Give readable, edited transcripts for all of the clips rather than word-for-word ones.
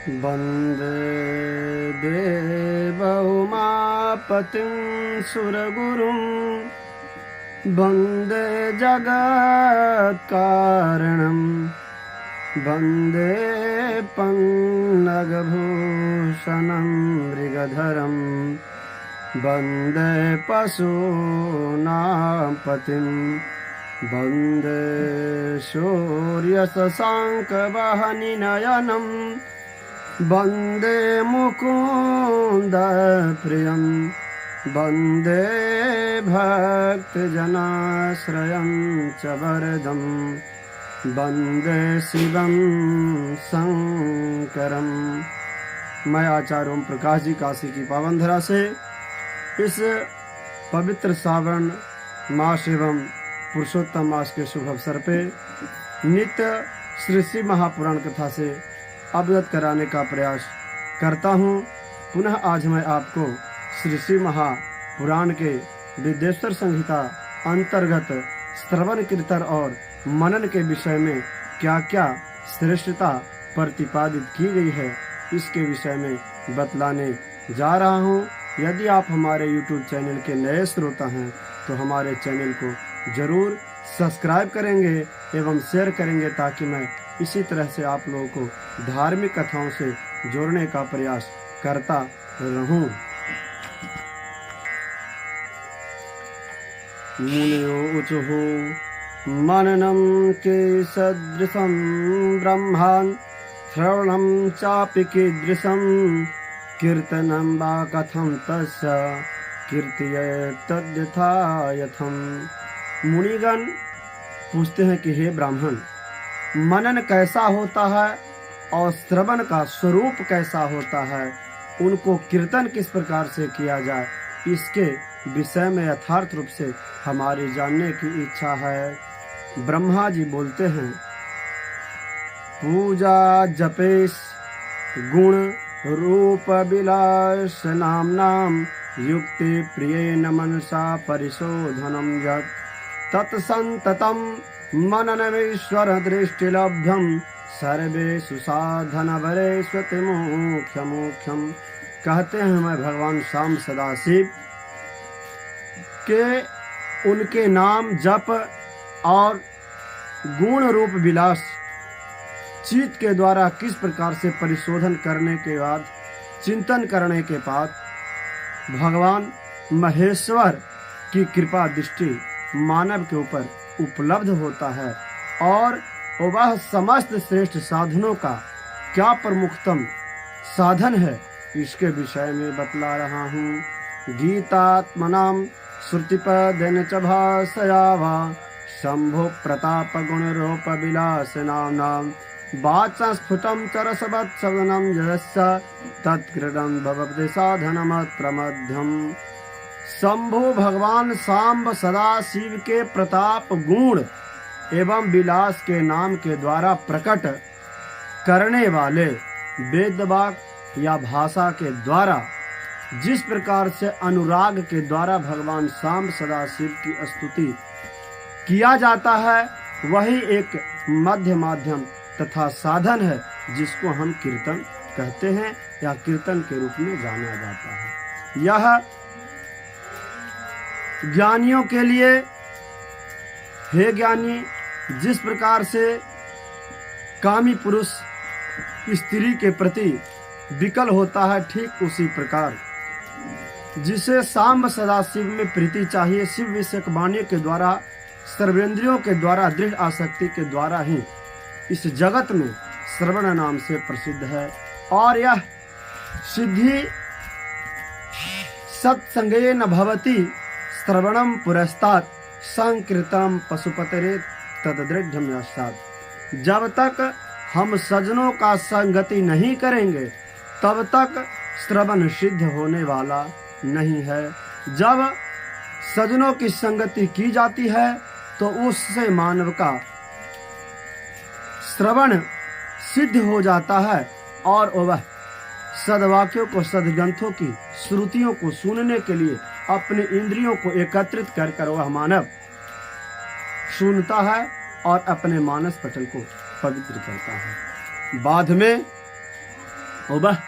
वन्दे देवउमापतिं सुरगुरुं वन्दे जगत्कारणं वन्दे पन्नगभूषणं मृगधरं वन्दे पशूनां पतिं वन्दे सूर्यशशाङ्कवहनिनयनं वन्दे मुकुन्दप्रियं वन्दे भक्तजनाश्रयं च वरदं वन्दे शिवं शंकरं। मैं आचार्य ओम प्रकाश जी काशी की पावन धरा से इस पवित्र सावन मास एवं पुरुषोत्तम मास के शुभ अवसर पे नित्य श्री शिव महापुराण कथा से अवगत कराने का प्रयास करता हूँ। पुनः आज मैं आपको श्री शिव महापुराण के विद्येश्वर संहिता अंतर्गत श्रवण कीर्तन और मनन के विषय में क्या क्या श्रेष्ठता प्रतिपादित की गई है इसके विषय में बतलाने जा रहा हूँ। यदि आप हमारे YouTube चैनल के नए श्रोता हैं तो हमारे चैनल को जरूर सब्सक्राइब करेंगे एवं शेयर करेंगे ताकि मैं इसी तरह से आप लोगों को धार्मिक कथाओं से जोड़ने का प्रयास करता रहूं। मुनियो ऊचुः मननं के सदृशं ब्रह्मान् श्रवणं चापि कीदृशं कीर्तनं वा कथं तस्य कीर्तयेत् तद्यथा यथम्। मुनिगण पूछते हैं कि हे ब्राह्मण, मनन कैसा होता है और श्रवण का स्वरूप कैसा होता है, उनको कीर्तन किस प्रकार से किया जाए, इसके विषय में यथार्थ रूप से हमारी जानने की इच्छा है। ब्रह्मा जी बोलते हैं, पूजा जपेश गुण रूप विलास नाम युक्ति प्रियेन मनसा परिशोधनम यत् तत्संततम मननमेश्वर दृष्टिलब्धम सर्वेषु साधन वरेष्वति मोक्षम। कहते हैं मैं भगवान श्याम सदाशिव के उनके नाम जप और गुण रूप विलास चित्त के द्वारा किस प्रकार से परिशोधन करने के बाद चिंतन करने के बाद भगवान महेश्वर की कृपा दृष्टि मानव के ऊपर उपलब्ध होता है और वह समस्त श्रेष्ठ साधनों का क्या प्रमुखतम साधन है इसके विषय में बतला रहा हूँ। गीतात्मनां श्रुतिपदेन च भाषया वा शंभो प्रताप गुण रूप विलास नाम वाचा स्फुटं चरसवत्सवनं यस्य तत्कृतं भवति साधनमत्र मध्यम। शंभु भगवान सांब सदा शिव के प्रताप गुण एवं विलास के नाम के द्वारा प्रकट करने वाले वेदवाक या भाषा के द्वारा जिस प्रकार से अनुराग के द्वारा भगवान सांब सदा शिव की स्तुति किया जाता है, वही एक मध्य माध्यम तथा साधन है जिसको हम कीर्तन कहते हैं या कीर्तन के रूप में जाना जाता है। यह ज्ञानियों के लिए, हे ज्ञानी, जिस प्रकार से कामी पुरुष स्त्री के प्रति विकल होता है, ठीक उसी प्रकार जिसे सांब सदाशिव में प्रीति चाहिए, शिव विषयक वाणी के द्वारा सर्वेंद्रियों के द्वारा दृढ़ आसक्ति के द्वारा ही इस जगत में श्रवण नाम से प्रसिद्ध है। और यह सिद्धि सत्संगेन भवति श्रवणम पुरस्तात् संकृतम पशुपतरे तद्दृढ़ यस्तात्। जब तक हम सज्जनों का संगति नहीं करेंगे तब तक श्रवण सिद्ध होने वाला नहीं है। जब सज्जनों की संगति की जाती है तो उससे मानव का श्रवण सिद्ध हो जाता है और वह सद्वाक्यों को, सद्ग्रंथों की श्रुतियों को सुनने के लिए अपने इंद्रियों को एकत्रित कर वह मानव सुनता है और अपने मानस पटल को पवित्र करता है। बाद में वह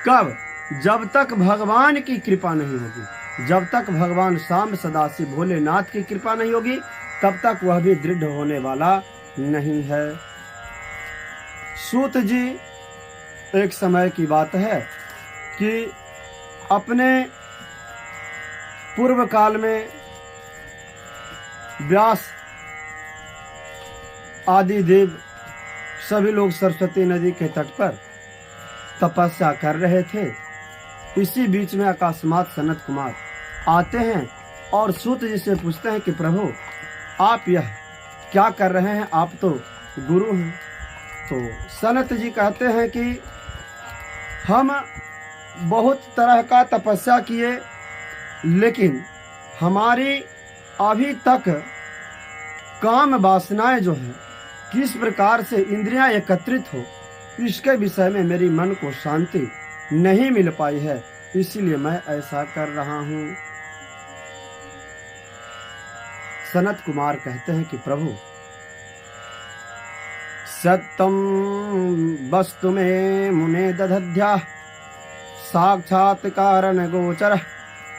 कब? जब तक भगवान की कृपा नहीं होगी, जब तक भगवान सांब सदाशिव भोलेनाथ की कृपा नहीं होगी, तब तक वह भी दृढ़ होने वाला नहीं है। सूत जी, एक समय की बात है कि अपने पूर्व काल में व्यास आदि देव सभी लोग सरस्वती नदी के तट पर तपस्या कर रहे थे। इसी बीच में अकस्मात सनत कुमार आते हैं और सूत जी से पूछते हैं कि प्रभु आप यह क्या कर रहे हैं, आप तो गुरु हैं। तो सनत जी कहते हैं कि हम बहुत तरह का तपस्या किए, लेकिन हमारी अभी तक काम वासनाएं जो है किस प्रकार से इंद्रियां एकत्रित हो, इसके विषय में मेरी मन को शांति नहीं मिल पाई है, इसीलिए मैं ऐसा कर रहा हूं। सनत कुमार कहते हैं कि प्रभु सत्यम वस्तु में मुने दधध्या साक्षात कारण गोचर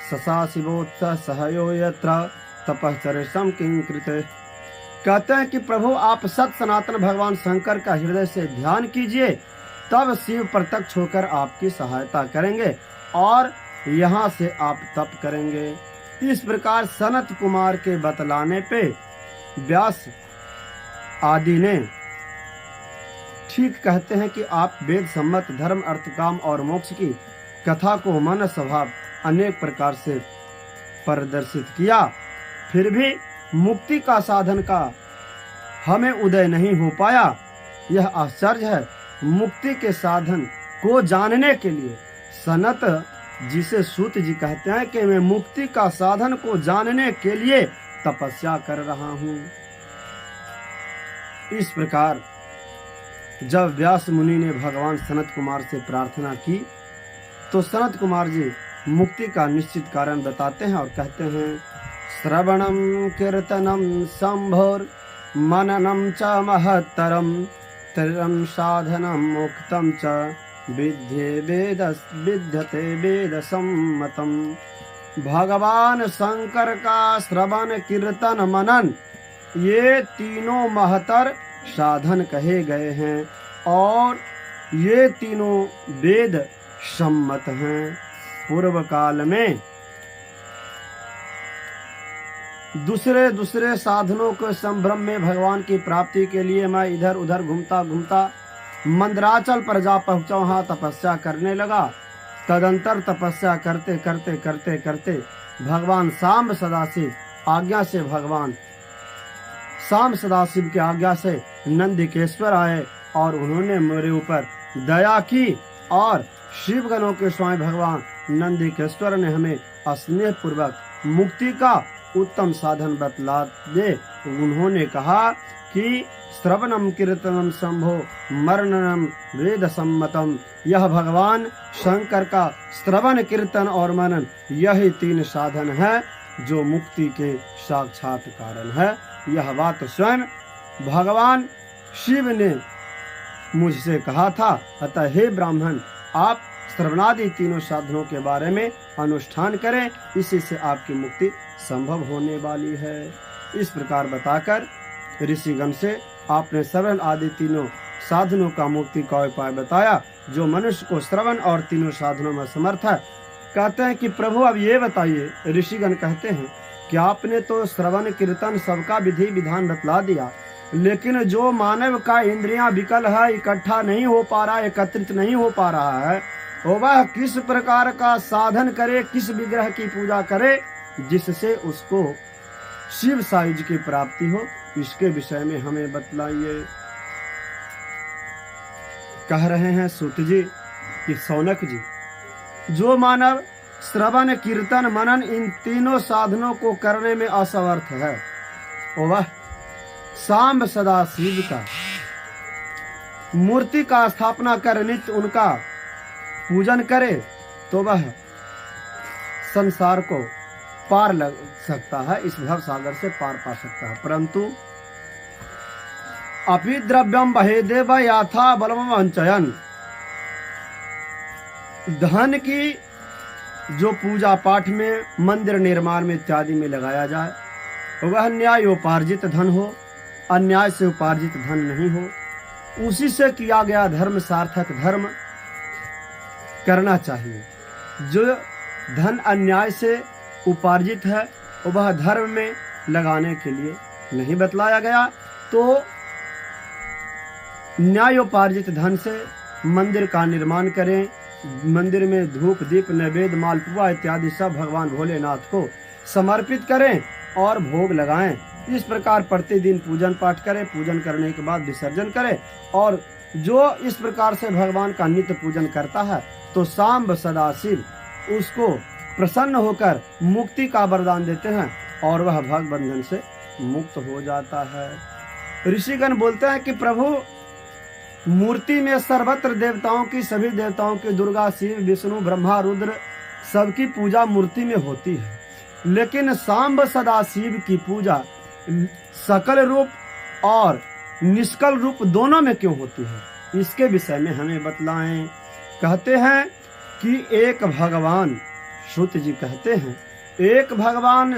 ससा शिवोत्स सहयो यत्र तपश्चर्यम किंकृते। कहते हैं कि प्रभु आप सत सनातन भगवान शंकर का हृदय से ध्यान कीजिए, तब शिव प्रत्यक्ष होकर आपकी सहायता करेंगे और यहाँ से आप तप करेंगे। इस प्रकार सनत कुमार के बतलाने पे व्यास आदि ने ठीक कहते हैं कि आप वेद सम्मत धर्म अर्थ काम और मोक्ष की कथा को मन स्वभाव अनेक प्रकार से प्रदर्शित किया, फिर भी मुक्ति का साधन का हमें उदय नहीं हो पाया। यह आश्चर्य है। मुक्ति के साधन को जानने के लिए सनत जिसे सूत जी कहते हैं कि मैं मुक्ति का साधन को जानने के लिए तपस्या कर रहा हूं। इस प्रकार जब व्यास मुनि ने भगवान सनत कुमार से प्रार्थना की तो सनत कुमार जी मुक्ति का निश्चित कारण बताते हैं और कहते हैं श्रवणम कीर्तनम शंभोर मननम च महत्तरम त्रिरम साधनम मुक्तम च विद्यते वेद सम्मतम। भगवान शंकर का श्रवण कीर्तन मनन ये तीनों महत्तर साधन कहे गए हैं और ये तीनों वेद सम्मत हैं। पूर्व काल में दूसरे साधनों के संभ्रम में भगवान की प्राप्ति के लिए मैं इधर उधर घूमता घूमता मंदराचल पर जा पहुंचा, वहां तपस्या करने लगा। तदंतर तपस्या करते करते करते करते भगवान सांब सदाशिव आज्ञा से भगवान सांब सदाशिव की आज्ञा से नंदिकेश्वर आए और उन्होंने मेरे ऊपर दया की और शिवगणों के स्वामी भगवान नंदिकेश्वर ने हमें स्नेह पूर्वक मुक्ति का उत्तम साधन बतला दे। उन्होंने कहा कि श्रवणम कीर्तनम शंभो मरणनम वेद सम्मतम। यह भगवान शंकर का श्रवण कीर्तन और मनन यही तीन साधन है जो मुक्ति के साक्षात कारण है। यह बात स्वयं भगवान शिव ने मुझसे कहा था। अतः हे ब्राह्मण, आप श्रवणादि तीनों साधनों के बारे में अनुष्ठान करें, इसी से आपकी मुक्ति संभव होने वाली है। इस प्रकार बताकर ऋषिगण से आपने श्रवण आदि तीनों साधनों का मुक्ति का उपाय बताया जो मनुष्य को श्रवण और तीनों साधनों में समर्थ है। कहते हैं कि प्रभु अब ये बताइए, ऋषिगण कहते हैं कि आपने तो श्रवण कीर्तन सबका विधि विधान बतला दिया, लेकिन जो मानव का इंद्रियां विकल है, इकट्ठा नहीं हो पा रहा, एकत्रित नहीं हो पा रहा है, वह किस प्रकार का साधन करे, किस विग्रह की पूजा करे जिससे उसको शिव साइज की प्राप्ति हो, इसके विषय में हमें बतलाइए। कह रहे हैं सूत जी कि सौनक जी, जो मानव श्रवण कीर्तन मनन इन तीनों साधनों को करने में असमर्थ है, वह सांब सदाशिव का मूर्ति का स्थापना कर नित्य उनका पूजन करे तो वह संसार को पार लग सकता है, इस भव सागर से पार पा सकता है। परंतु अपि द्रव्यम बहे देव याथा बलम वंचयन, धन की जो पूजा पाठ में, मंदिर निर्माण में इत्यादि में लगाया जाए, वह न्याय उपार्जित धन हो, अन्याय से उपार्जित धन नहीं हो। उसी से किया गया धर्म सार्थक धर्म करना चाहिए। जो धन अन्याय से उपार्जित है वह धर्म में लगाने के लिए नहीं बतलाया गया। तो न्यायोपार्जित धन से मंदिर का निर्माण करें, मंदिर में धूप दीप नैवेद्य मालपुआ इत्यादि सब भगवान भोलेनाथ को समर्पित करें और भोग लगाएं। इस प्रकार प्रतिदिन पूजन पाठ करें, पूजन करने के बाद विसर्जन करें। और जो इस प्रकार से भगवान का नित्य पूजन करता है तो सांब सदाशिव उसको प्रसन्न होकर मुक्ति का वरदान देते हैं और वह भग बंधन से मुक्त हो जाता है। ऋषिगण बोलते हैं कि प्रभु मूर्ति में सर्वत्र देवताओं की, सभी देवताओं की, दुर्गा शिव विष्णु ब्रह्मा रुद्र सबकी पूजा मूर्ति में होती है, लेकिन सांब सदाशिव की पूजा सकल रूप और निष्कल रूप दोनों में क्यों होती है, इसके विषय में हमें बतलाएं। कहते हैं कि एक भगवान, श्रुत जी कहते हैं, एक भगवान